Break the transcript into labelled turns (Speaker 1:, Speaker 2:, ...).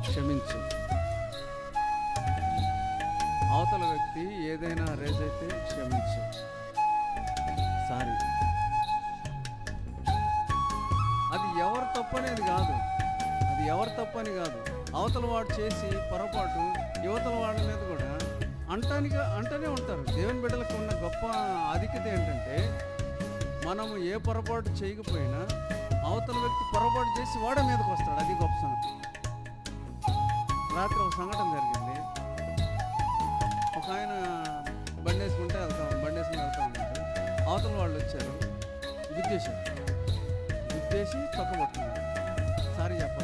Speaker 1: క్షమించు. అవతల వ్యక్తి ఏదైనా రేజ్ అయితే క్షమించు. సారీ. అది ఎవరు తప్పనేది కాదు, అది ఎవరు తప్పని కాదు. అవతల వాడు చేసి పొరపాటు యువతల వాళ్ళ మీద కూడా అంటూనే ఉంటారు. దేవుని బిడ్డలకు ఉన్న గొప్ప ఆధిక్యత ఏంటంటే, మనము ఏ పొరపాటు చేయకపోయినా అవతల వ్యక్తి పొరపాటు చేసి వాడే మీదకి వస్తాడు. అది గొప్ప సంగతి. రాత్రి ఒక సంఘటన జరిగింది. ఒక ఆయన బండి వేసుకుని వెళ్తా ఉన్నారు. అవతల వాళ్ళు వచ్చారు, గుద్దేసి తొక్కబట్టుకున్నారు. సారీ చెప్పండి.